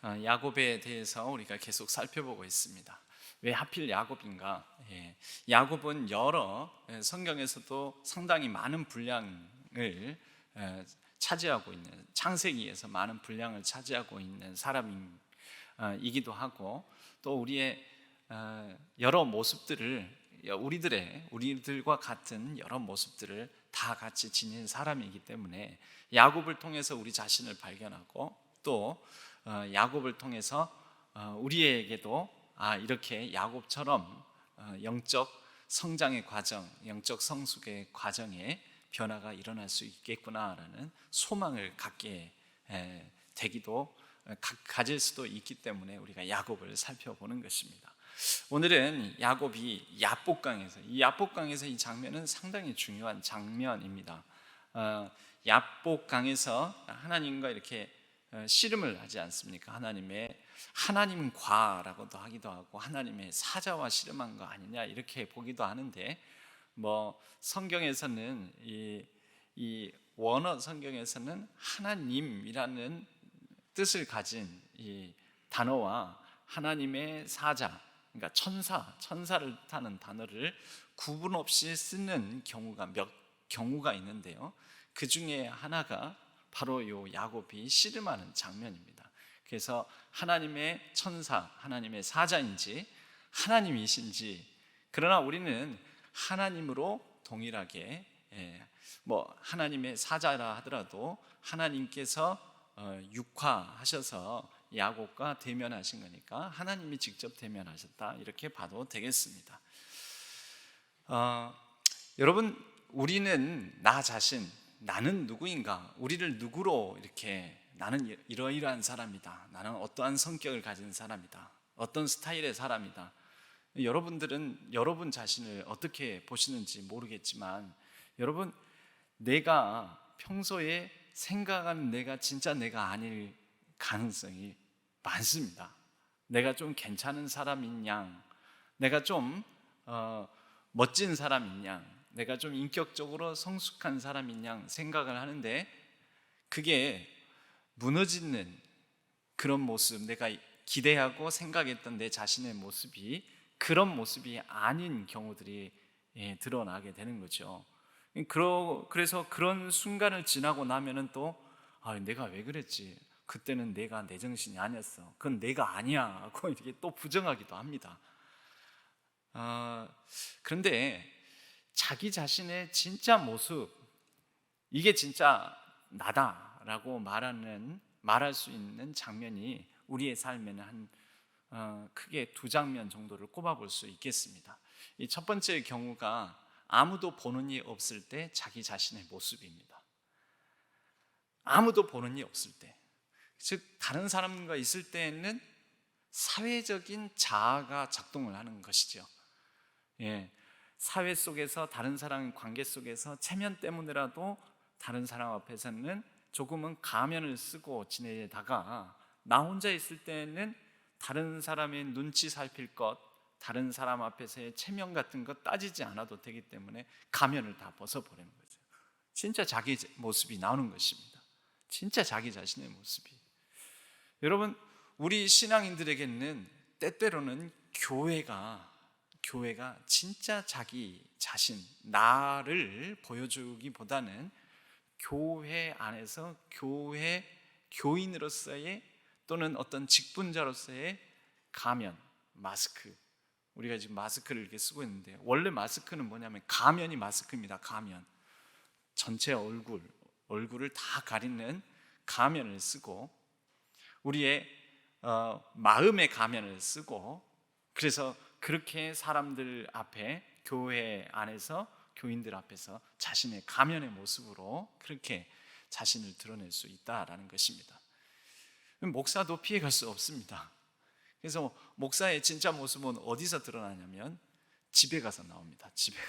야곱에 대해서 우리가 계속 살펴보고 있습니다. 왜 하필 야곱인가? 야곱은 여러 성경에서도 상당히 많은 분량을 차지하고 있는, 창세기에서 많은 분량을 차지하고 있는 사람이기도 하고, 또 우리의 여러 모습들을 우리들과 같은 여러 모습들을 다 같이 지닌 사람이기 때문에 야곱을 통해서 우리 자신을 발견하고, 또 야곱을 통해서 우리에게도 이렇게 야곱처럼 영적 성장의 과정, 영적 성숙의 과정에 변화가 일어날 수 있겠구나라는 소망을 갖게 되기도 가질 수도 있기 때문에 우리가 야곱을 살펴보는 것입니다. 오늘은 야곱이 야복강에서, 이 야복강에서 이 장면은 상당히 중요한 장면입니다. 야복강에서 하나님과 이렇게 씨름을 하지 않습니까? 하나님과라고도 하기도 하고 하나님의 사자와 씨름한 거 아니냐 이렇게 보기도 하는데, 성경에서는 이 원어 성경에서는 하나님이라는 뜻을 가진 이 단어와 하나님의 사자, 그러니까 천사를 뜻하는 단어를 구분 없이 쓰는 경우가 몇 경우가 있는데요. 그 중에 하나가 바로 요 야곱이 씨름하는 장면입니다. 그래서 하나님의 천사, 하나님의 사자인지 하나님이신지, 그러나 우리는 하나님으로 동일하게 하나님의 사자라 하더라도 하나님께서 육화하셔서 야곱과 대면하신 거니까 하나님이 직접 대면하셨다 이렇게 봐도 되겠습니다. 여러분, 우리는 나 자신, 나는 누구인가, 우리를 누구로 이렇게 나는 이러이러한 사람이다, 나는 어떠한 성격을 가진 사람이다, 어떤 스타일의 사람이다. 여러분들은 여러분 자신을 어떻게 보시는지 모르겠지만, 여러분, 내가 평소에 생각하는 내가 진짜 내가 아닐 가능성이 많습니다. 내가 좀 괜찮은 사람인 양, 내가 좀 멋진 사람인 양, 내가 좀 인격적으로 성숙한 사람인 양 생각을 하는데, 그게 무너지는 그런 모습, 내가 기대하고 생각했던 내 자신의 모습이 그런 모습이 아닌 경우들이 드러나게 되는 거죠. 그래서 그런 순간을 지나고 나면은 또 내가 왜 그랬지? 그때는 내가 내 정신이 아니었어. 그건 내가 아니야 하고 이렇게 또 부정하기도 합니다. 그런데 자기 자신의 진짜 모습, 이게 진짜 나다라고 말할 수 있는 장면이 우리의 삶에는 크게 두 장면 정도를 꼽아볼 수 있겠습니다. 이 첫 번째 경우가 아무도 보는 이 없을 때 자기 자신의 모습입니다. 아무도 보는 이 없을 때, 즉 다른 사람과 있을 때에는 사회적인 자아가 작동을 하는 것이죠. 사회 속에서, 다른 사람 관계 속에서 체면 때문에라도 다른 사람 앞에서는 조금은 가면을 쓰고 지내다가, 나 혼자 있을 때는 다른 사람의 눈치 살필 것, 다른 사람 앞에서의 체면 같은 것 따지지 않아도 되기 때문에 가면을 다 벗어버리는 거죠. 진짜 자기 모습이 나오는 것입니다. 진짜 자기 자신의 모습이. 여러분, 우리 신앙인들에게는 때때로는 교회가 진짜 자기 자신, 나를 보여주기보다는 교회 안에서 교인으로서의, 또는 어떤 직분자로서의 가면, 마스크, 우리가 지금 마스크를 이렇게 쓰고 있는데, 원래 마스크는 뭐냐면 가면이 마스크입니다. 가면, 전체 얼굴을 다 가리는 가면을 쓰고, 우리의 마음의 가면을 쓰고, 그래서 그렇게 사람들 앞에, 교회 안에서, 교인들 앞에서 자신의 가면의 모습으로 그렇게 자신을 드러낼 수 있다라는 것입니다. 목사도 피해갈 수 없습니다. 그래서 목사의 진짜 모습은 어디서 드러나냐면 집에 가서 나옵니다. 집에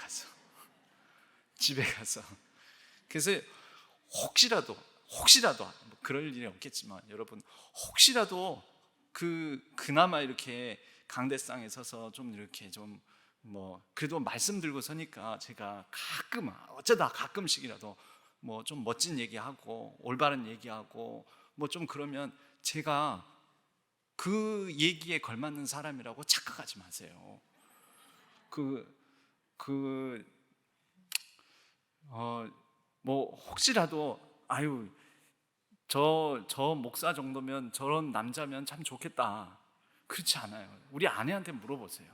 가서. 그래서 혹시라도 그럴 일이 없겠지만, 여러분, 혹시라도 그나마 이렇게 강대상에 서서 좀 이렇게 그래도 말씀 들고 서니까 제가 어쩌다 가끔씩이라도 좀 멋진 얘기하고 올바른 얘기하고 좀 그러면 제가 그 얘기에 걸맞는 사람이라고 착각하지 마세요. 뭐 혹시라도 아유 저 목사 정도면 저런 남자면 참 좋겠다, 그렇지 않아요. 우리 아내한테 물어보세요.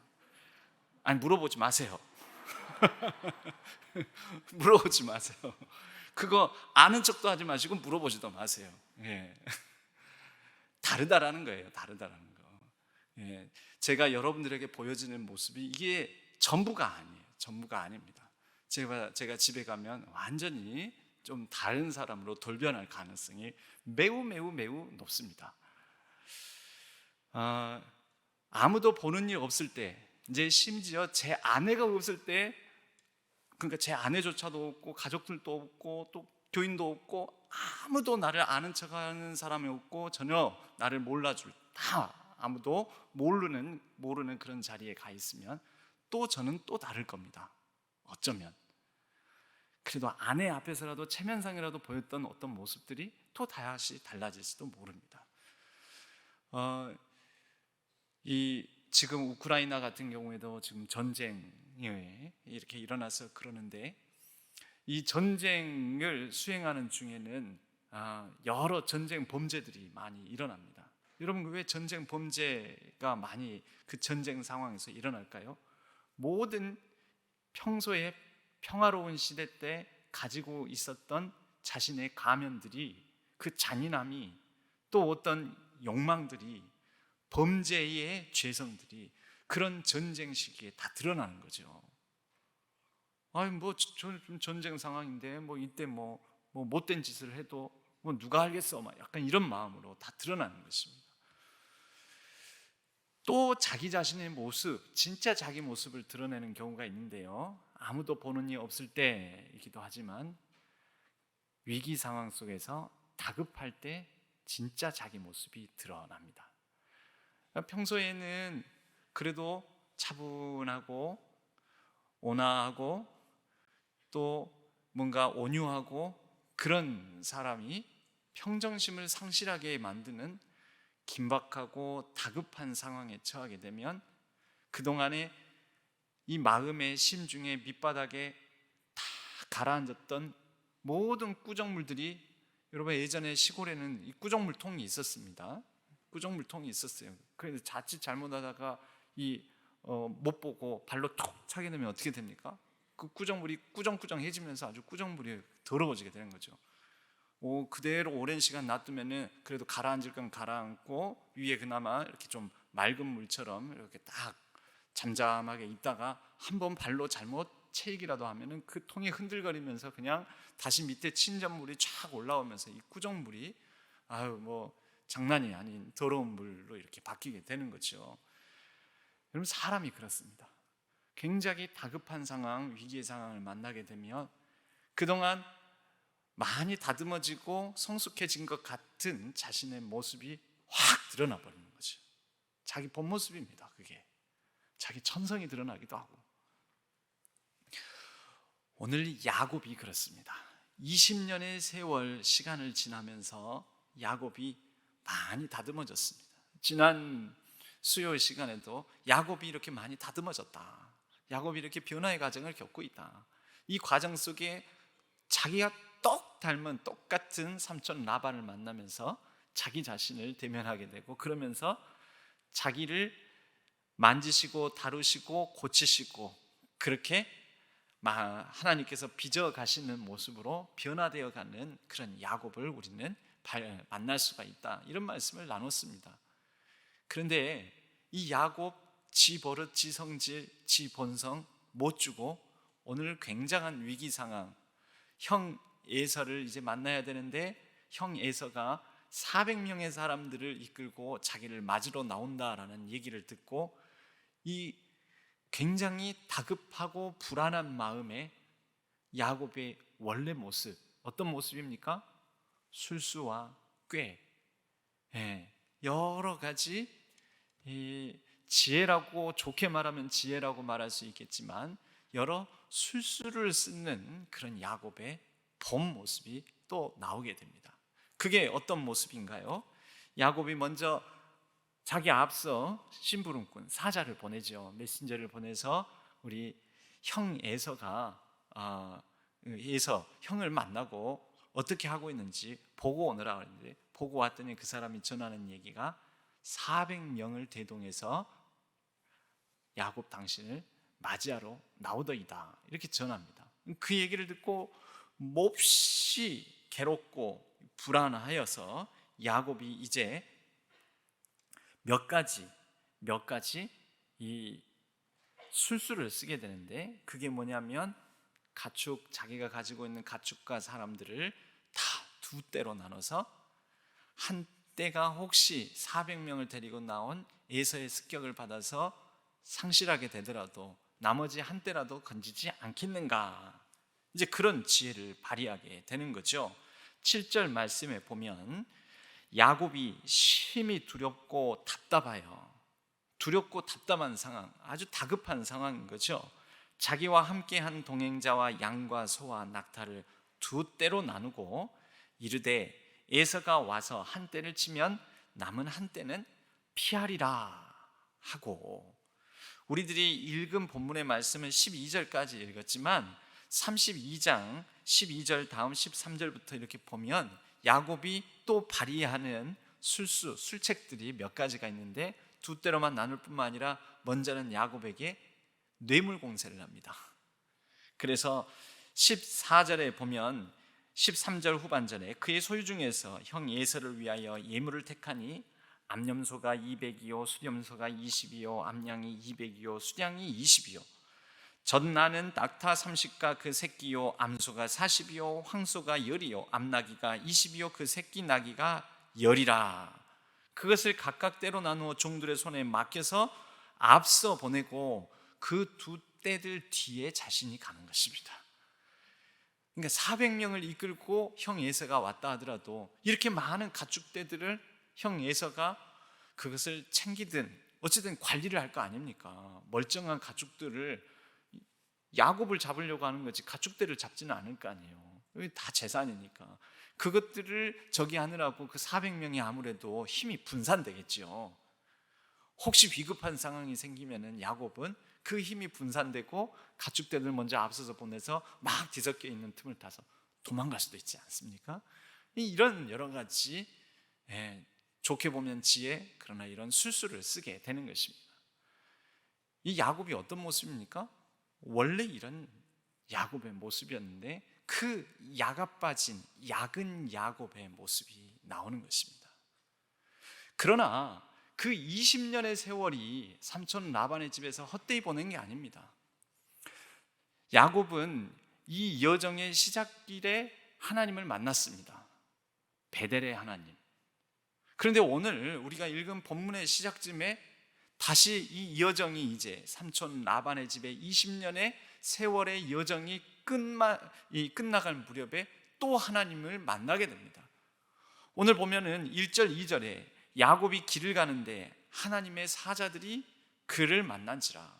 아니, 물어보지 마세요. 물어보지 마세요. 그거 아는 척도 하지 마시고 물어보지도 마세요. 예. 다르다라는 거예요. 다르다라는 거. 예. 제가 여러분들에게 보여지는 모습이 이게 전부가 아니에요. 전부가 아닙니다. 제가 집에 가면 완전히 좀 다른 사람으로 돌변할 가능성이 매우 매우 매우 높습니다. 아무도 보는 일 없을 때, 이제 심지어 제 아내가 없을 때, 그러니까 제 아내조차도 없고 가족들도 없고 또 교인도 없고 아무도 나를 아는 척하는 사람이 없고 전혀 나를 몰라줄, 다 아무도 모르는 그런 자리에 가 있으면 또 저는 또 다를 겁니다. 어쩌면 그래도 아내 앞에서라도 체면상이라도 보였던 어떤 모습들이 또 다시 달라질지도 모릅니다. 이 지금 우크라이나 같은 경우에도 지금 전쟁이 이렇게 일어나서 그러는데, 이 전쟁을 수행하는 중에는 여러 전쟁 범죄들이 많이 일어납니다. 여러분, 왜 전쟁 범죄가 많이 그 전쟁 상황에서 일어날까요? 모든 평소에 평화로운 시대 때 가지고 있었던 자신의 가면들이, 그 잔인함이, 또 어떤 욕망들이, 범죄의 죄성들이 그런 전쟁 시기에 다 드러나는 거죠. 아니 뭐 전쟁 상황인데 뭐 이때 뭐 못된 짓을 해도 뭐 누가 알겠어, 막 약간 이런 마음으로 다 드러나는 것입니다. 또 자기 자신의 모습, 진짜 자기 모습을 드러내는 경우가 있는데요, 아무도 보는 이 없을 때이기도 하지만 위기 상황 속에서 다급할 때 진짜 자기 모습이 드러납니다. 평소에는 그래도 차분하고 온화하고 또 뭔가 온유하고 그런 사람이 평정심을 상실하게 만드는 긴박하고 다급한 상황에 처하게 되면 그동안에 이 마음의 심중의 밑바닥에 다 가라앉았던 모든 꾸정물들이, 여러분 예전에 시골에는 이 꾸정물통이 있었습니다. 꾸정물통이 있었어요. 그래서 자칫 잘못하다가 못 보고 발로 톡 차게 되면 어떻게 됩니까? 그 꾸정물이 꾸정꾸정해지면서 아주 꾸정물이 더러워지게 되는 거죠. 그대로 오랜 시간 놔두면은 그래도 가라앉을 건 가라앉고 위에 그나마 이렇게 좀 맑은 물처럼 이렇게 딱 잠잠하게 있다가 한번 발로 잘못 채이기라도 하면은 그 통이 흔들거리면서 그냥 다시 밑에 친전물이 쫙 올라오면서 이 꾸정물이 뭐 장난이 아닌 더러운 물로 이렇게 바뀌게 되는 거죠. 여러분, 사람이 그렇습니다. 굉장히 다급한 상황, 위기의 상황을 만나게 되면 그동안 많이 다듬어지고 성숙해진 것 같은 자신의 모습이 확 드러나 버리는 거죠. 자기 본 모습입니다. 그게 자기 천성이 드러나기도 하고. 오늘 야곱이 그렇습니다. 20년의 세월 시간을 지나면서 야곱이 많이 다듬어졌습니다. 지난 수요 시간에도 야곱이 이렇게 많이 다듬어졌다, 야곱이 이렇게 변화의 과정을 겪고 있다, 이 과정 속에 자기가 똑 닮은 똑같은 삼촌 라반을 만나면서 자기 자신을 대면하게 되고, 그러면서 자기를 만지시고 다루시고 고치시고 그렇게 하나님께서 빚어 가시는 모습으로 변화되어 가는 그런 야곱을 우리는 만날 수가 있다, 이런 말씀을 나눴습니다. 그런데 이 야곱, 지 버릇, 지 성질, 지 본성 못 주고 오늘 굉장한 위기 상황, 형 에서를 이제 만나야 되는데 형 에서가 400명의 사람들을 이끌고 자기를 맞으러 나온다라는 얘기를 듣고 이 굉장히 다급하고 불안한 마음에 야곱의 원래 모습, 어떤 모습입니까? 술수와 꾀, 여러 가지 지혜라고, 좋게 말하면 지혜라고 말할 수 있겠지만 여러 술수를 쓰는 그런 야곱의 본 모습이 또 나오게 됩니다. 그게 어떤 모습인가요? 야곱이 먼저 자기 앞서 심부름꾼 사자를 보내죠. 메신저를 보내서 우리 형 에서가 에서 형을 만나고 어떻게 하고 있는지 보고 오느라 그랬는데, 보고 왔더니 그 사람이 전하는 얘기가 400명을 대동해서 야곱 당신을 맞이하러 나오더이다, 이렇게 전합니다. 그 얘기를 듣고 몹시 괴롭고 불안하여서 야곱이 이제 몇 가지 이 술수를 쓰게 되는데, 그게 뭐냐면 자기가 가지고 있는 가축과 사람들을 다 두 떼로 나눠서 한 떼가 혹시 400명을 데리고 나온 에서의 습격을 받아서 상실하게 되더라도 나머지 한 떼라도 건지지 않겠는가, 이제 그런 지혜를 발휘하게 되는 거죠. 7절 말씀에 보면 야곱이 심히 두렵고 답답해요. 두렵고 답답한 상황, 아주 다급한 상황인 거죠. 자기와 함께한 동행자와 양과 소와 낙타를 두 떼로 나누고 이르되 에서가 와서 한 떼를 치면 남은 한 떼는 피하리라 하고, 우리들이 읽은 본문의 말씀은 12절까지 읽었지만 32장 12절 다음 13절부터 이렇게 보면 야곱이 또 발휘하는 술책들이 몇 가지가 있는데, 두 떼로만 나눌 뿐만 아니라 먼저는 야곱에게 뇌물 공세를 합니다. 그래서 14절에 보면 13절 후반전에 그의 소유 중에서 형 에서를 위하여 예물을 택하니 암염소가 200이요 수염소가 20이요 암양이 200이요 수량이 20이요 젖나는 낙타 30가 그 새끼요 암소가 40이요 황소가 10이요 암나귀가 20이요 그 새끼 나귀가 10이라. 그것을 각각 떼로 나누어 종들의 손에 맡겨서 앞서 보내고 그 두 떼들 뒤에 자신이 가는 것입니다. 그러니까 400명을 이끌고 형 에서가 왔다 하더라도 이렇게 많은 가축떼들을 형 에서가 그것을 챙기든 어쨌든 관리를 할 거 아닙니까? 멀쩡한 가축들을 야곱을 잡으려고 하는 거지 가축들을 잡지는 않을 거 아니에요. 다 재산이니까. 그것들을 저기 하느라고 그 400명이 아무래도 힘이 분산되겠죠. 혹시 위급한 상황이 생기면은 야곱은 그 힘이 분산되고 가축들을 먼저 앞서서 보내서 막 뒤섞여 있는 틈을 타서 도망갈 수도 있지 않습니까? 이런 여러 가지 좋게 보면 지혜, 그러나 이런 술수를 쓰게 되는 것입니다. 이 야곱이 어떤 모습입니까? 원래 이런 야곱의 모습이었는데 그 야가 빠진 약은 야곱의 모습이 나오는 것입니다. 그러나 그 20년의 세월이 삼촌 라반의 집에서 헛되이 보낸 게 아닙니다. 야곱은 이 여정의 시작길에 하나님을 만났습니다. 베델의 하나님. 그런데 오늘 우리가 읽은 본문의 시작쯤에 다시 이 여정이 이제 삼촌 라반의 집에 20년의 세월의 여정이 끝나갈 무렵에 또 하나님을 만나게 됩니다. 오늘 보면은 1절 2절에 야곱이 길을 가는데 하나님의 사자들이 그를 만난지라.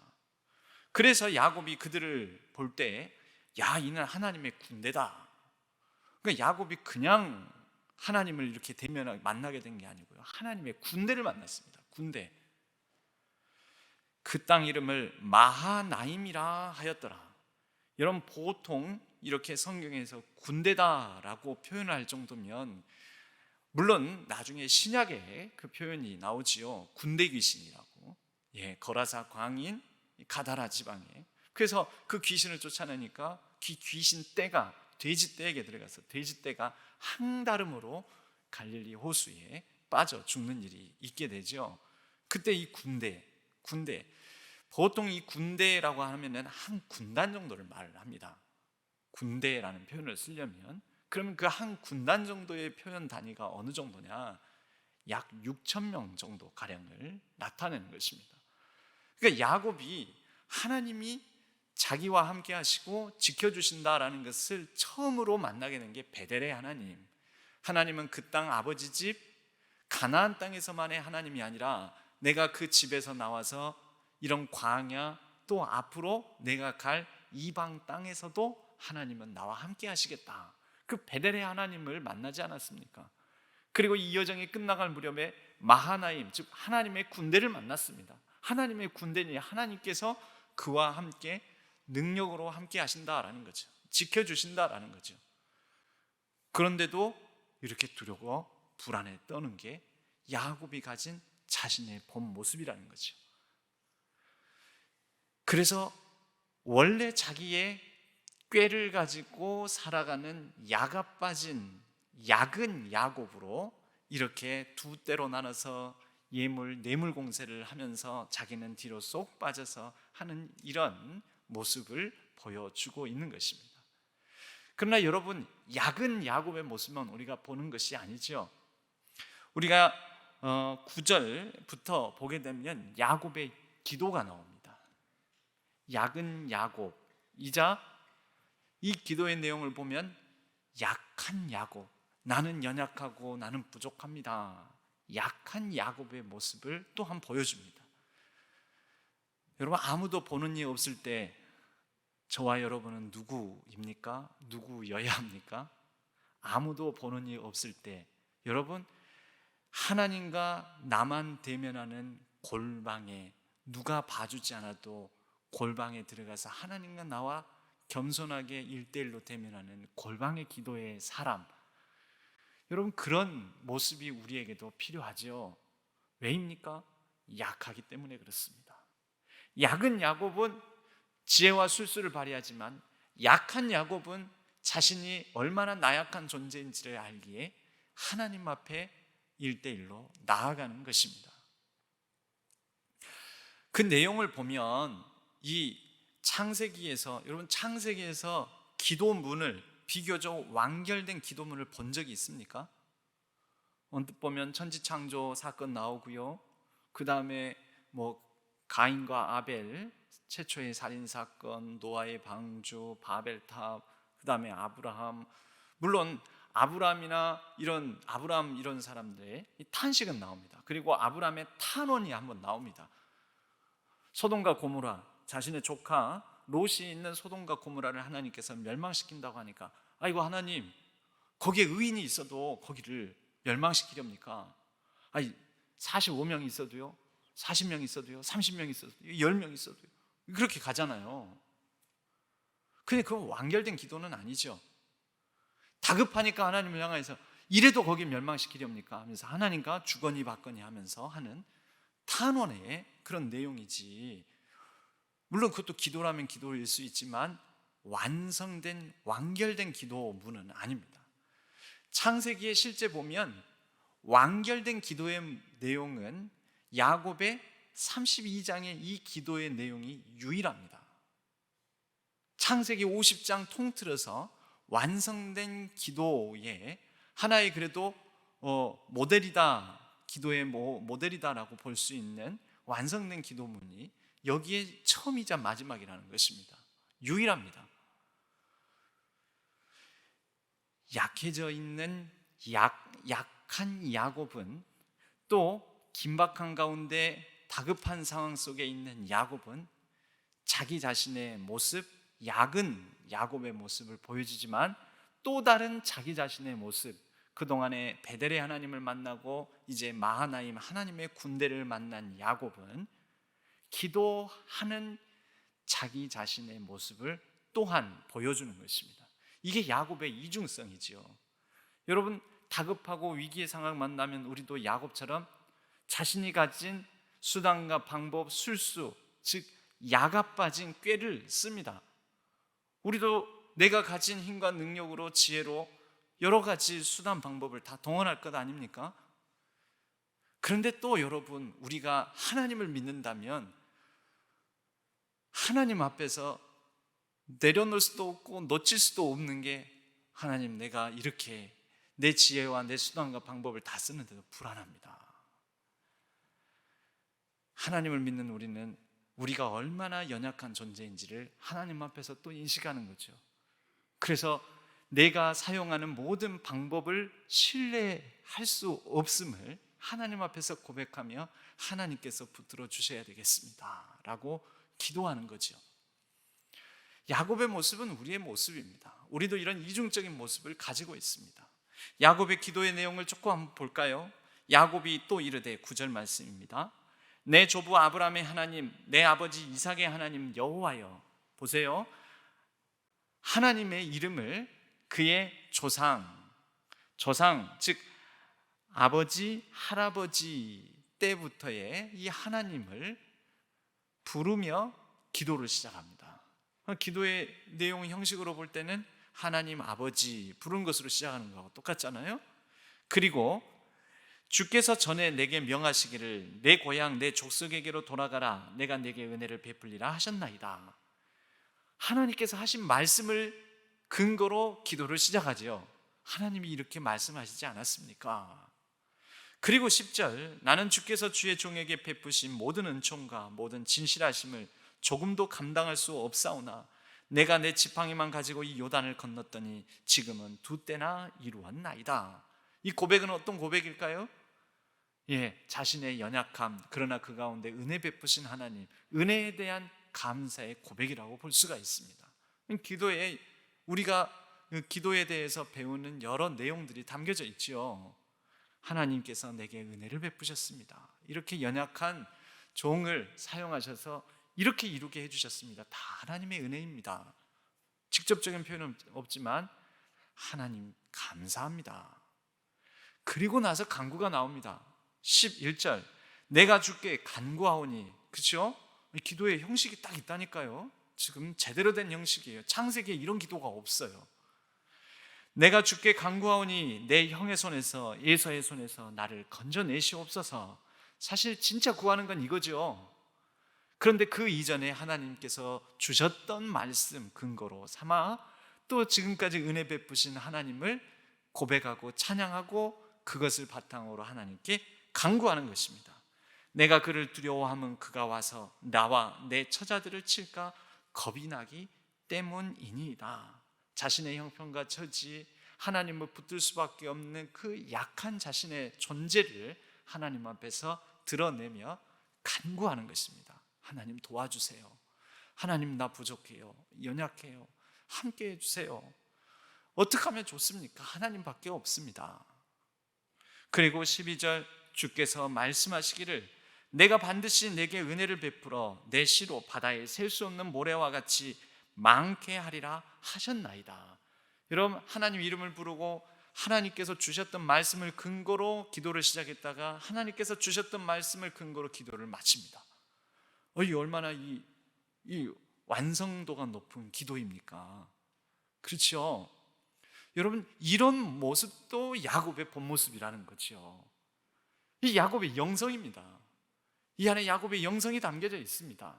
그래서 야곱이 그들을 볼 때 야, 이는 하나님의 군대다. 그러니까 야곱이 그냥 하나님을 이렇게 만나게 된 게 아니고요, 하나님의 군대를 만났습니다. 군대. 그 땅 이름을 마하나임이라 하였더라. 여러분, 보통 이렇게 성경에서 군대다라고 표현할 정도면, 물론 나중에 신약에 그 표현이 나오지요. 군대 귀신이라고. 거라사 광인 가다라 지방에. 그래서 그 귀신을 쫓아내니까 귀신 떼가 돼지 떼에게 들어가서 돼지 떼가 항다름으로 갈릴리 호수에 빠져 죽는 일이 있게 되죠. 그때 이 군대, 보통 이 군대라고 하면은 한 군단 정도를 말을 합니다. 군대라는 표현을 쓰려면, 그러면 그 한 군단 정도의 표현 단위가 어느 정도냐? 약 6,000명 정도 가량을 나타내는 것입니다. 그러니까 야곱이 하나님이 자기와 함께 하시고 지켜주신다라는 것을 처음으로 만나게 된 게 베델의 하나님. 하나님은 그 땅 아버지 집 가나안 땅에서만의 하나님이 아니라 내가 그 집에서 나와서 이런 광야, 또 앞으로 내가 갈 이방 땅에서도 하나님은 나와 함께 하시겠다. 그 베델의 하나님을 만나지 않았습니까? 그리고 이 여정이 끝나갈 무렵에 마하나임, 즉 하나님의 군대를 만났습니다. 하나님의 군대니 하나님께서 그와 함께 능력으로 함께 하신다라는 거죠. 지켜주신다라는 거죠. 그런데도 이렇게 두려워 불안에 떠는 게 야곱이 가진 자신의 본 모습이라는 거죠. 그래서 원래 자기의 꾀를 가지고 살아가는 야가 빠진 야근 야곱으로 이렇게 두 때로 나눠서 뇌물 공세를 하면서 자기는 뒤로 쏙 빠져서 하는 이런 모습을 보여주고 있는 것입니다. 그러나 여러분, 야근 야곱의 모습은 우리가 보는 것이 아니죠. 우리가 9절부터 보게 되면 야곱의 기도가 나옵니다. 야근 야곱이자 이 기도의 내용을 보면 약한 야곱, 나는 연약하고 나는 부족합니다. 약한 야곱의 모습을 또한 보여줍니다. 여러분, 아무도 보는 이 없을 때 저와 여러분은 누구입니까? 누구여야 합니까? 아무도 보는 이 없을 때 여러분, 하나님과 나만 대면하는 골방에, 누가 봐주지 않아도 골방에 들어가서 하나님과 나와 겸손하게 1대1로 대면하는 골방의 기도의 사람, 여러분, 그런 모습이 우리에게도 필요하죠. 왜입니까? 약하기 때문에 그렇습니다. 약은 야곱은 지혜와 술수를 발휘하지만 약한 야곱은 자신이 얼마나 나약한 존재인지를 알기에 하나님 앞에 1대1로 나아가는 것입니다. 그 내용을 보면 이 창세기에서, 여러분, 창세기에서 기도문을, 비교적 완결된 기도문을 본 적이 있습니까? 언뜻 보면 천지창조 사건 나오고요, 그 다음에 가인과 아벨 최초의 살인사건, 노아의 방주, 바벨탑, 그 다음에 아브라함, 물론 아브라함 이런 사람들의 탄식은 나옵니다. 그리고 아브라함의 탄원이 한번 나옵니다. 소돔과 고모라, 자신의 조카 롯이 있는 소돔과 고모라를 하나님께서 멸망시킨다고 하니까, 아이고 하나님, 거기에 의인이 있어도 거기를 멸망시키렵니까? 45명 있어도요, 40명 있어도요, 30명 있어도요, 10명 있어도요, 그렇게 가잖아요. 근데 그건 완결된 기도는 아니죠. 다급하니까 하나님을 향해서 이래도 거기 멸망시키렵니까 하면서 하나님과 주거니 받거니 하면서 하는 탄원의 그런 내용이지, 물론 그것도 기도라면 기도일 수 있지만 완결된 기도문은 아닙니다. 창세기에 실제 보면 완결된 기도의 내용은 야곱의 32장의 이 기도의 내용이 유일합니다. 창세기 50장 통틀어서 완성된 기도의 하나의 그래도 모델이다, 기도의 모델이다라고 볼 수 있는 완성된 기도문이 여기에 처음이자 마지막이라는 것입니다. 유일합니다. 약해져 있는 약한 야곱은, 또 긴박한 가운데 다급한 상황 속에 있는 야곱은 자기 자신의 모습, 약은 야곱의 모습을 보여주지만 또 다른 자기 자신의 모습, 그동안에 베델의 하나님을 만나고 이제 마하나임 하나님의 군대를 만난 야곱은 기도하는 자기 자신의 모습을 또한 보여주는 것입니다. 이게 야곱의 이중성이지요. 여러분, 다급하고 위기의 상황 만나면 우리도 야곱처럼 자신이 가진 수단과 방법, 술수, 즉 야가 빠진 꾀를 씁니다. 우리도 내가 가진 힘과 능력으로, 지혜로 여러 가지 수단 방법을 다 동원할 것 아닙니까? 그런데 또 여러분, 우리가 하나님을 믿는다면 하나님 앞에서 내려놓을 수도 없고 놓칠 수도 없는 게, 하나님, 내가 이렇게 내 지혜와 내 수단과 방법을 다 쓰는데도 불안합니다. 하나님을 믿는 우리는 우리가 얼마나 연약한 존재인지를 하나님 앞에서 또 인식하는 거죠. 그래서 내가 사용하는 모든 방법을 신뢰할 수 없음을 하나님 앞에서 고백하며 하나님께서 붙들어 주셔야 되겠습니다 라고 기도하는 거죠. 야곱의 모습은 우리의 모습입니다. 우리도 이런 이중적인 모습을 가지고 있습니다. 야곱의 기도의 내용을 조금 한번 볼까요? 야곱이 또 이르되 9절 말씀입니다. 내 조부 아브라함의 하나님, 내 아버지 이삭의 하나님 여호와여. 보세요. 하나님의 이름을 그의 조상, 즉 아버지, 할아버지 때부터의 이 하나님을 부르며 기도를 시작합니다. 기도의 내용 형식으로 볼 때는 하나님 아버지 부른 것으로 시작하는 거하고 똑같잖아요. 그리고 주께서 전에 내게 명하시기를 내 고향 내 족속에게로 돌아가라, 내가 내게 은혜를 베풀리라 하셨나이다. 하나님께서 하신 말씀을 근거로 기도를 시작하죠. 하나님이 이렇게 말씀하시지 않았습니까? 그리고 10절, 나는 주께서 주의 종에게 베푸신 모든 은총과 모든 진실하심을 조금도 감당할 수 없사오나 내가 내 지팡이만 가지고 이 요단을 건넜더니 지금은 2때나 이루었나이다. 이 고백은 어떤 고백일까요? 자신의 연약함, 그러나 그 가운데 은혜 베푸신 하나님, 은혜에 대한 감사의 고백이라고 볼 수가 있습니다. 기도에 우리가 기도에 대해서 배우는 여러 내용들이 담겨져 있죠. 하나님께서 내게 은혜를 베푸셨습니다. 이렇게 연약한 종을 사용하셔서 이렇게 이루게 해주셨습니다. 다 하나님의 은혜입니다. 직접적인 표현은 없지만 하나님 감사합니다. 그리고 나서 간구가 나옵니다. 11절, 내가 주께 간구하오니. 그렇죠? 기도의 형식이 딱 있다니까요. 지금 제대로 된 형식이에요. 창세기에 이런 기도가 없어요. 내가 주께 간구하오니 내 형의 손에서, 에서의 손에서 나를 건져내시옵소서. 사실 진짜 구하는 건 이거죠. 그런데 그 이전에 하나님께서 주셨던 말씀 근거로 삼아 또 지금까지 은혜 베푸신 하나님을 고백하고 찬양하고 그것을 바탕으로 하나님께 간구하는 것입니다. 내가 그를 두려워하면 그가 와서 나와 내 처자들을 칠까 겁이 나기 때문이니이다. 자신의 형편과 처지, 하나님을 붙들 수밖에 없는 그 약한 자신의 존재를 하나님 앞에서 드러내며 간구하는 것입니다. 하나님 도와주세요. 하나님 나 부족해요. 연약해요. 함께 해주세요. 어떻게 하면 좋습니까? 하나님밖에 없습니다. 그리고 12절, 주께서 말씀하시기를 내가 반드시 내게 은혜를 베풀어 내 시로 바다에 셀 수 없는 모래와 같이 많게 하리라 하셨나이다. 여러분, 하나님 이름을 부르고 하나님께서 주셨던 말씀을 근거로 기도를 시작했다가 하나님께서 주셨던 말씀을 근거로 기도를 마칩니다. 이 얼마나 이 완성도가 높은 기도입니까? 그렇죠? 여러분, 이런 모습도 야곱의 본 모습이라는 거죠. 이 야곱의 영성입니다. 이 안에 야곱의 영성이 담겨져 있습니다.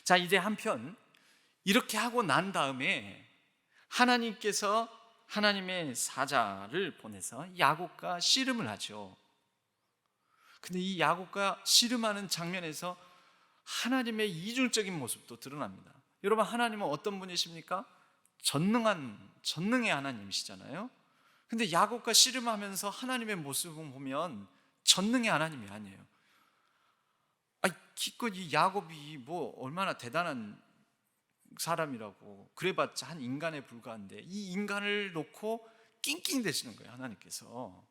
자, 이제 한편 이렇게 하고 난 다음에 하나님께서 하나님의 사자를 보내서 야곱과 씨름을 하죠. 근데 이 야곱과 씨름하는 장면에서 하나님의 이중적인 모습도 드러납니다. 여러분, 하나님은 어떤 분이십니까? 전능의 하나님이시잖아요. 근데 야곱과 씨름하면서 하나님의 모습을 보면 전능의 하나님이 아니에요. 기껏 이 야곱이 뭐 얼마나 대단한 사람이라고 그래봤자 한 인간에 불과한데 이 인간을 놓고 낑낑 대시는 거예요, 하나님께서.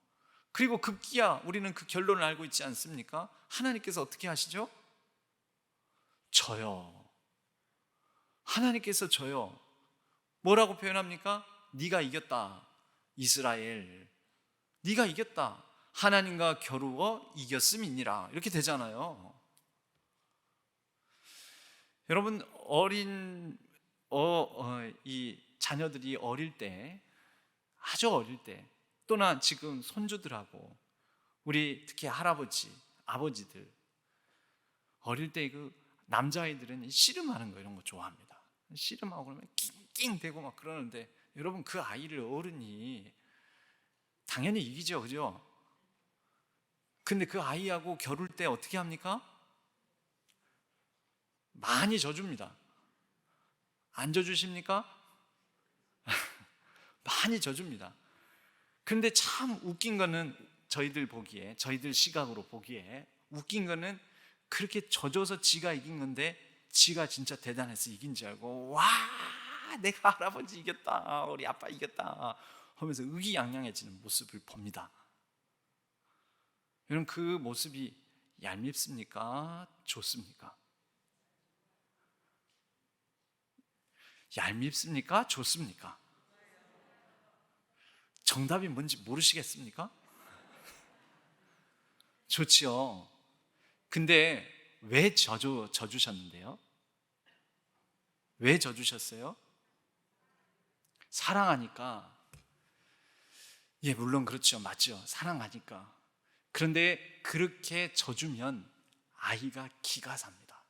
그리고 급기야 우리는 그 결론을 알고 있지 않습니까? 하나님께서 어떻게 하시죠? 져요. 하나님께서 져요. 뭐라고 표현합니까? 네가 이겼다, 이스라엘. 네가 이겼다. 하나님과 겨루어 이겼음이니라. 이렇게 되잖아요. 여러분, 이 자녀들이 어릴 때, 아주 어릴 때, 또나 지금 손주들하고 우리 특히 할아버지, 아버지들 어릴 때 그 남자아이들은 씨름하는 거 이런 거 좋아합니다. 씨름하고 그러면 낑낑대고 막 그러는데 여러분, 그 아이를 어른이 당연히 이기죠, 그죠? 근데 그 아이하고 겨룰 때 어떻게 합니까? 많이 져줍니다. 안 져주십니까? 많이 져줍니다. 그런데 참 웃긴 거는 저희들 시각으로 보기에 웃긴 거는 그렇게 져줘서 지가 이긴 건데 지가 진짜 대단해서 이긴 줄 알고 와, 내가 할아버지 이겼다, 우리 아빠 이겼다, 하면서 의기양양해지는 모습을 봅니다. 여러분, 그 모습이 얄밉습니까? 좋습니까? 얄밉습니까? 좋습니까? 정답이 뭔지 모르시겠습니까? 좋지요. 근데 왜 져주셨는데요? 왜 져주셨어요? 사랑하니까. 예, 물론 그렇죠. 맞죠. 사랑하니까. 그런데 그렇게 져주면 아이가 기가 삽니다.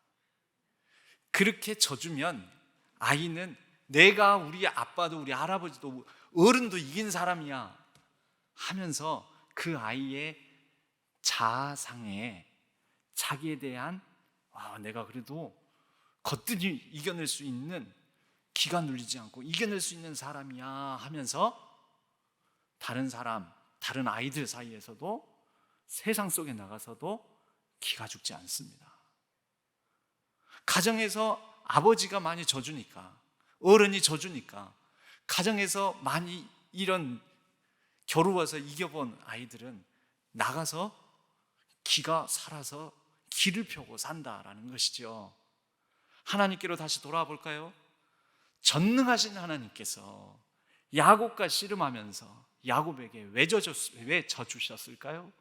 그렇게 져주면 아이는 내가 우리 아빠도 우리 할아버지도 어른도 이긴 사람이야 하면서 그 아이의 자아상에 자기에 대한 내가 그래도 거뜬히 이겨낼 수 있는, 기가 눌리지 않고 이겨낼 수 있는 사람이야 하면서 다른 사람, 다른 아이들 사이에서도 세상 속에 나가서도 기가 죽지 않습니다. 가정에서 아버지가 많이 져주니까, 어른이 져주니까, 가정에서 많이 이런 겨루어서 이겨본 아이들은 나가서 기가 살아서 기를 펴고 산다라는 것이죠. 하나님께로 다시 돌아와 볼까요? 전능하신 하나님께서 야곱과 씨름하면서 야곱에게 왜 져주셨을까요?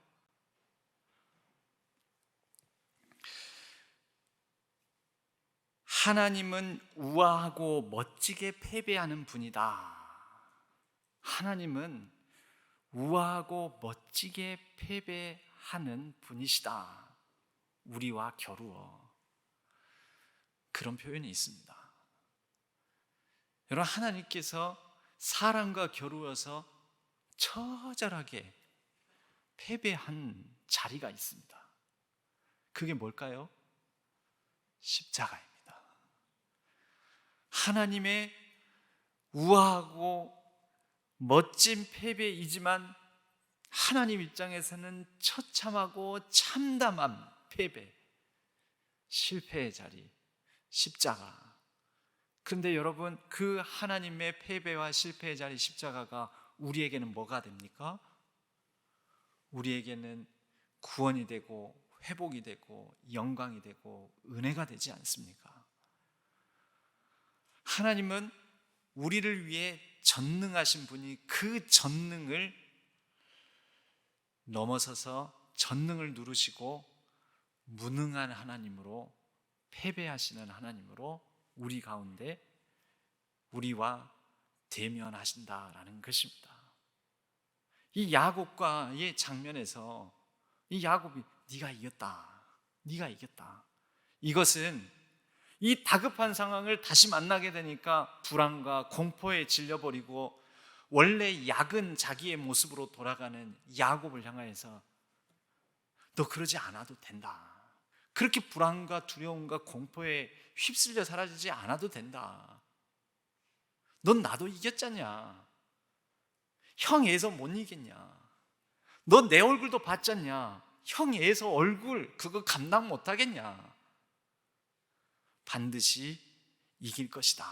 하나님은 우아하고 멋지게 패배하는 분이다. 하나님은 우아하고 멋지게 패배하는 분이시다. 우리와 겨루어. 그런 표현이 있습니다. 여러분, 하나님께서 사람과 겨루어서 처절하게 패배한 자리가 있습니다. 그게 뭘까요? 십자가입니다. 하나님의 우아하고 멋진 패배이지만 하나님 입장에서는 처참하고 참담한 패배, 실패의 자리, 십자가. 그런데 여러분, 그 하나님의 패배와 실패의 자리 십자가가 우리에게는 뭐가 됩니까? 우리에게는 구원이 되고 회복이 되고 영광이 되고 은혜가 되지 않습니까? 하나님은 우리를 위해 전능하신 분이 그 전능을 넘어서서 전능을 누르시고 무능한 하나님으로, 패배하시는 하나님으로 우리 가운데 우리와 대면하신다라는 것입니다. 이 야곱과의 장면에서 이 야곱이 네가 이겼다, 네가 이겼다, 이것은 이 다급한 상황을 다시 만나게 되니까 불안과 공포에 질려버리고 원래 약은 자기의 모습으로 돌아가는 야곱을 향하여서 너 그러지 않아도 된다, 그렇게 불안과 두려움과 공포에 휩쓸려 사라지지 않아도 된다, 넌 나도 이겼잖냐, 형 애서 못 이겼냐, 너 내 얼굴도 봤잖냐, 형 애서 얼굴 그거 감당 못하겠냐, 반드시 이길 것이다.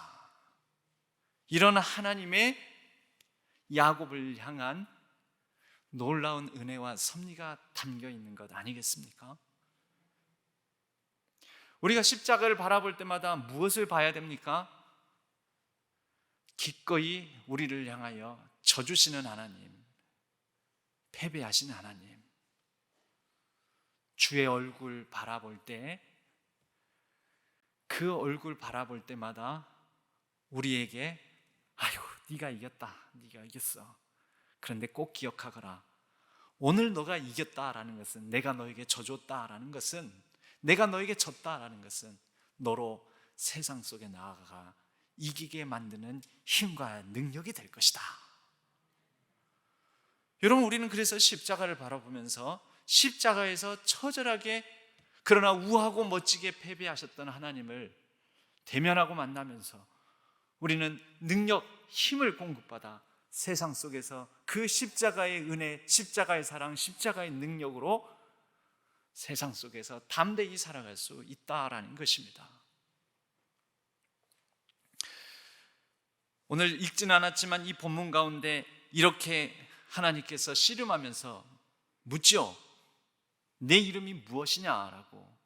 이런 하나님의 야곱을 향한 놀라운 은혜와 섭리가 담겨 있는 것 아니겠습니까? 우리가 십자가를 바라볼 때마다 무엇을 봐야 됩니까? 기꺼이 우리를 향하여 져주시는 하나님, 패배하시는 하나님, 주의 얼굴 바라볼 때, 그 얼굴 바라볼 때마다 우리에게 아유, 네가 이겼다, 네가 이겼어. 그런데 꼭 기억하거라, 오늘 너가 이겼다라는 것은, 내가 너에게 져줬다라는 것은, 내가 너에게 졌다라는 것은 너로 세상 속에 나아가 이기게 만드는 힘과 능력이 될 것이다. 여러분, 우리는 그래서 십자가를 바라보면서 십자가에서 처절하게 그러나 우하고 멋지게 패배하셨던 하나님을 대면하고 만나면서 우리는 능력, 힘을 공급받아 세상 속에서 그 십자가의 은혜, 십자가의 사랑, 십자가의 능력으로 세상 속에서 담대히 살아갈 수 있다라는 것입니다. 오늘 읽진 않았지만 이 본문 가운데 이렇게 하나님께서 씨름하면서 묻죠. 내 이름이 무엇이냐라고.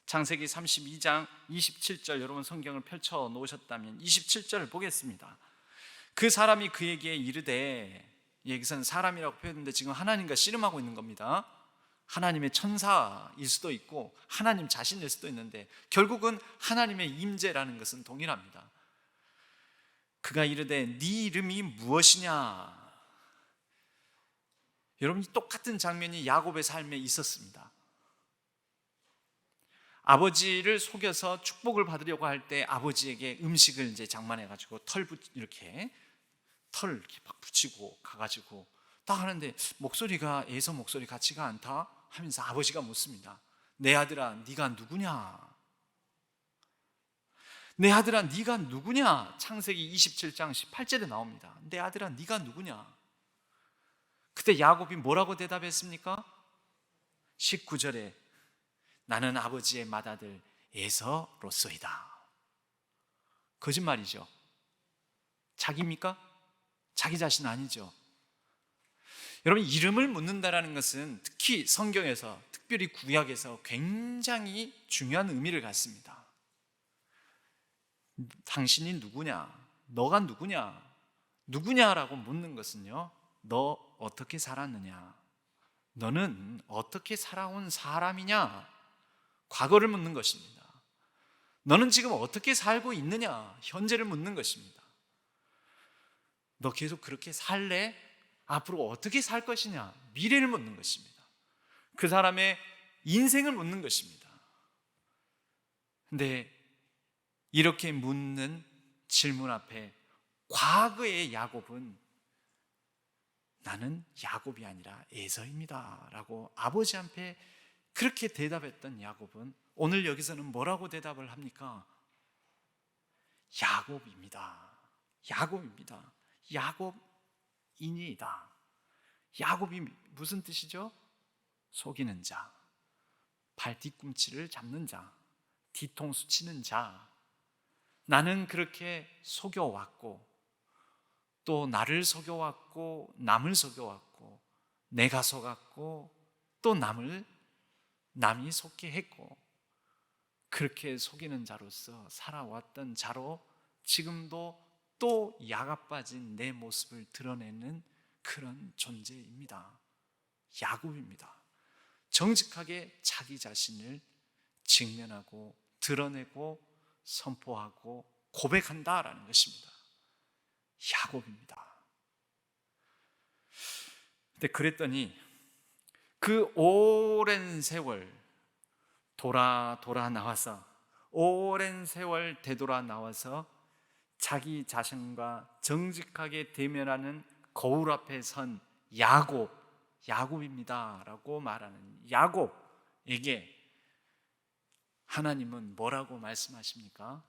창세기 32장 27절, 여러분 성경을 펼쳐 놓으셨다면 27절을 보겠습니다. 그 사람이 그에게 이르되, 여기서는 사람이라고 표현했는데 지금 하나님과 씨름하고 있는 겁니다. 하나님의 천사일 수도 있고 하나님 자신일 수도 있는데 결국은 하나님의 임재라는 것은 동일합니다. 그가 이르되 네 이름이 무엇이냐. 여러분, 똑같은 장면이 야곱의 삶에 있었습니다. 아버지를 속여서 축복을 받으려고 할 때 아버지에게 음식을 이제 장만해가지고 이렇게 막 붙이고 가가지고 딱 하는데 목소리가 에서 목소리 같지가 않다 하면서 아버지가 묻습니다. 내 아들아, 네가 누구냐? 내 아들아, 네가 누구냐? 창세기 27장 18절에 나옵니다. 내 아들아, 네가 누구냐? 그때 야곱이 뭐라고 대답했습니까? 19절에 나는 아버지의 맏아들 에서로소이다. 거짓말이죠. 자기입니까? 자기 자신 아니죠. 여러분, 이름을 묻는다라는 것은 특히 성경에서, 특별히 구약에서 굉장히 중요한 의미를 갖습니다. 당신이 누구냐? 너가 누구냐? 누구냐라고 묻는 것은요, 너 어떻게 살았느냐? 너는 어떻게 살아온 사람이냐? 과거를 묻는 것입니다. 너는 지금 어떻게 살고 있느냐? 현재를 묻는 것입니다. 너 계속 그렇게 살래? 앞으로 어떻게 살 것이냐? 미래를 묻는 것입니다. 그 사람의 인생을 묻는 것입니다. 근데 이렇게 묻는 질문 앞에 과거의 야곱은 나는 야곱이 아니라 에서입니다 라고 아버지 앞에 그렇게 대답했던 야곱은 오늘 여기서는 뭐라고 대답을 합니까? 야곱입니다. 야곱입니다. 야곱인이다. 야곱이 무슨 뜻이죠? 속이는 자, 발 뒤꿈치를 잡는 자, 뒤통수 치는 자. 나는 그렇게 속여왔고 또 나를 속여왔고 남을 속여왔고 내가 속았고 또 남이 속게 했고 그렇게 속이는 자로서 살아왔던 자로 지금도 또 야가 빠진 내 모습을 드러내는 그런 존재입니다. 야곱입니다. 정직하게 자기 자신을 직면하고 드러내고 선포하고 고백한다라는 것입니다. 야곱입니다. 근데 그랬더니 그 오랜 세월 돌아 나와서 오랜 세월 되돌아 나와서 자기 자신과 정직하게 대면하는 거울 앞에 선 야곱입니다 라고 말하는 야곱에게 하나님은 뭐라고 말씀하십니까?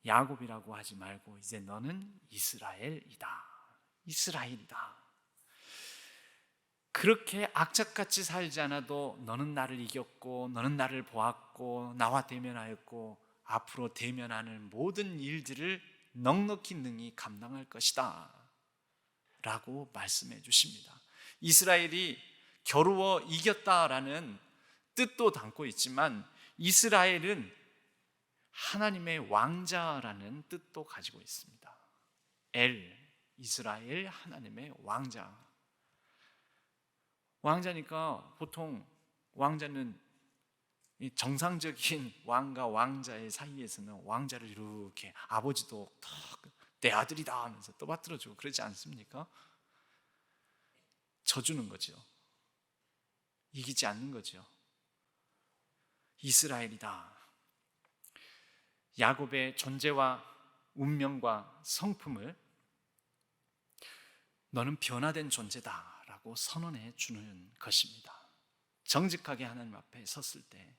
야곱이라고 하지 말고 이제 너는 이스라엘이다. 그렇게 악착같이 살지 않아도 너는 나를 이겼고 너는 나를 보았고 나와 대면하였고 앞으로 대면하는 모든 일들을 넉넉히 능히 감당할 것이다 라고 말씀해 주십니다. 이스라엘이 겨루어 이겼다라는 뜻도 담고 있지만 이스라엘은 하나님의 왕자라는 뜻도 가지고 있습니다. 이스라엘, 하나님의 왕자. 왕자니까 보통 왕자는 정상적인 왕과 왕자의 사이에서는 왕자를 이렇게 아버지도 내 아들이다 하면서 떠받들어주고 그러지 않습니까? 져주는 거죠. 이기지 않는 거죠. 이스라엘이다. 야곱의 존재와 운명과 성품을 너는 변화된 존재다 라고 선언해 주는 것입니다. 정직하게 하나님 앞에 섰을 때.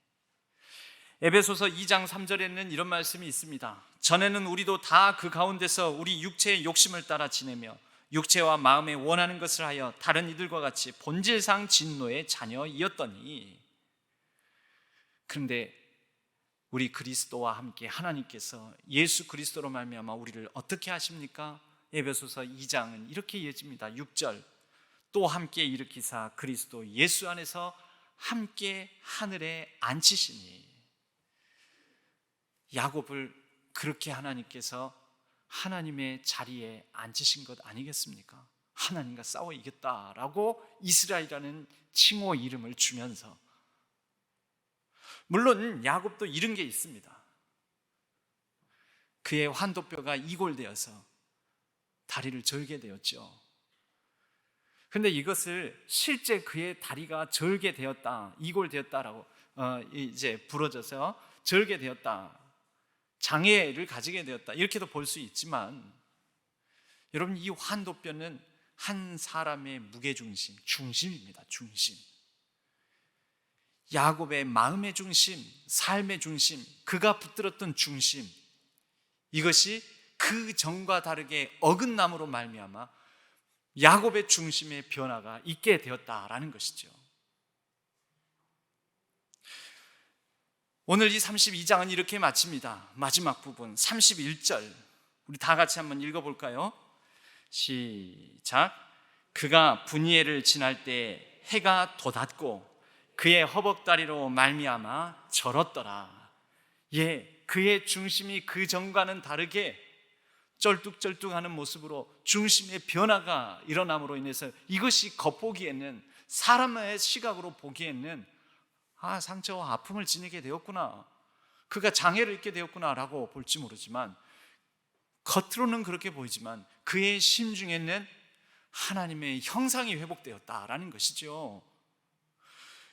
에베소서 2장 3절에는 이런 말씀이 있습니다. 전에는 우리도 다 그 가운데서 우리 육체의 욕심을 따라 지내며 육체와 마음에 원하는 것을 하여 다른 이들과 같이 본질상 진노의 자녀이었더니, 그런데 우리 그리스도와 함께 하나님께서 예수 그리스도로 말미암아 우리를 어떻게 하십니까? 에베소서 2장은 이렇게 이어집니다. 6절, 또 함께 일으키사 그리스도 예수 안에서 함께 하늘에 앉히시니. 야곱을 그렇게 하나님께서 하나님의 자리에 앉히신 것 아니겠습니까? 하나님과 싸워 이겼다라고 이스라엘이라는 칭호 이름을 주면서, 물론 야곱도 이런 게 있습니다. 그의 환도뼈가 이골되어서 다리를 절게 되었죠. 그런데 이것을 실제 그의 다리가 절게 되었다, 이골되었다라고 이제 부러져서 절게 되었다, 장애를 가지게 되었다, 이렇게도 볼 수 있지만, 여러분, 이 환도뼈는 한 사람의 무게중심, 중심입니다. 중심. 야곱의 마음의 중심, 삶의 중심, 그가 붙들었던 중심, 이것이 그 전과 다르게 어긋남으로 말미암아 야곱의 중심의 변화가 있게 되었다라는 것이죠. 오늘 이 32장은 이렇게 마칩니다. 마지막 부분 31절, 우리 다 같이 한번 읽어볼까요? 시작. 그가 분이엘을 지날 때 해가 돋았고 그의 허벅다리로 말미암아 절었더라. 예, 그의 중심이 그 전과는 다르게 쩔뚝쩔뚝하는 모습으로 중심의 변화가 일어남으로 인해서, 이것이 겉보기에는, 사람의 시각으로 보기에는 상처와 아픔을 지니게 되었구나, 그가 장애를 입게 되었구나 라고 볼지 모르지만, 겉으로는 그렇게 보이지만 그의 심중에는 하나님의 형상이 회복되었다라는 것이죠.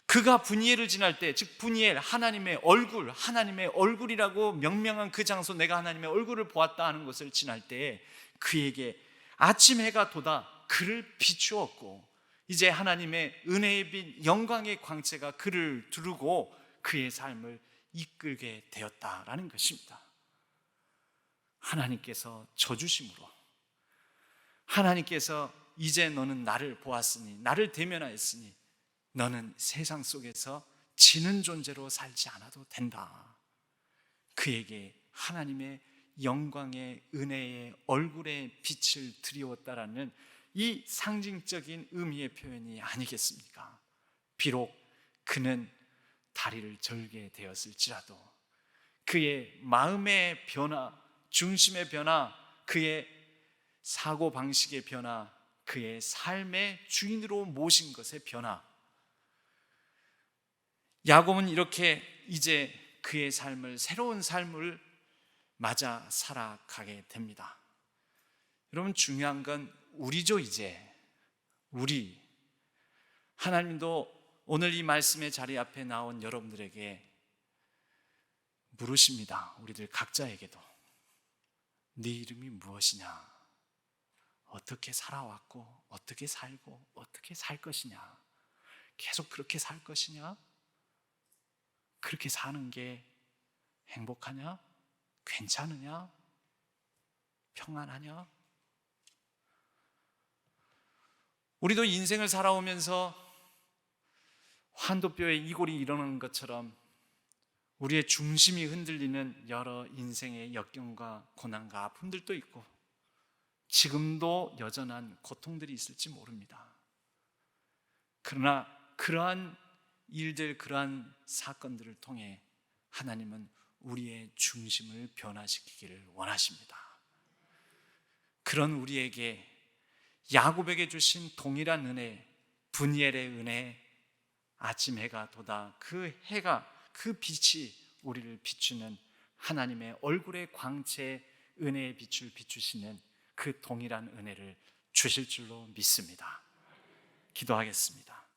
그가 분이엘을 지날 때, 즉 분이엘, 하나님의 얼굴, 하나님의 얼굴이라고 명명한 그 장소, 내가 하나님의 얼굴을 보았다 하는 것을 지날 때 그에게 아침 해가 돋아 그를 비추었고, 이제 하나님의 은혜의 빛, 영광의 광채가 그를 두르고 그의 삶을 이끌게 되었다라는 것입니다. 하나님께서 져주심으로, 하나님께서 이제 너는 나를 보았으니, 나를 대면하였으니 너는 세상 속에서 지는 존재로 살지 않아도 된다. 그에게 하나님의 영광의 은혜의 얼굴의 빛을 드리웠다라는 이 상징적인 의미의 표현이 아니겠습니까? 비록 그는 다리를 절게 되었을지라도 그의 마음의 변화, 중심의 변화, 그의 사고방식의 변화, 그의 삶의 주인으로 모신 것의 변화, 야곱은 이렇게 이제 그의 삶을, 새로운 삶을 맞아 살아가게 됩니다. 여러분, 중요한 건 우리죠. 이제 우리, 하나님도 오늘 이 말씀의 자리 앞에 나온 여러분들에게 물으십니다. 우리들 각자에게도 네 이름이 무엇이냐, 어떻게 살아왔고 어떻게 살고 어떻게 살 것이냐, 계속 그렇게 살 것이냐, 그렇게 사는 게 행복하냐, 괜찮으냐, 평안하냐? 우리도 인생을 살아오면서 환도뼈에 이골이 일어나는 것처럼 우리의 중심이 흔들리는 여러 인생의 역경과 고난과 아픔들도 있고, 지금도 여전한 고통들이 있을지 모릅니다. 그러나 그러한 일들, 그러한 사건들을 통해 하나님은 우리의 중심을 변화시키기를 원하십니다. 그런 우리에게 야곱에게 주신 동일한 은혜, 분이엘의 은혜, 아침 해가 돋아 그 해가, 그 빛이 우리를 비추는 하나님의 얼굴의 광채, 은혜의 빛을 비추시는 그 동일한 은혜를 주실 줄로 믿습니다. 기도하겠습니다.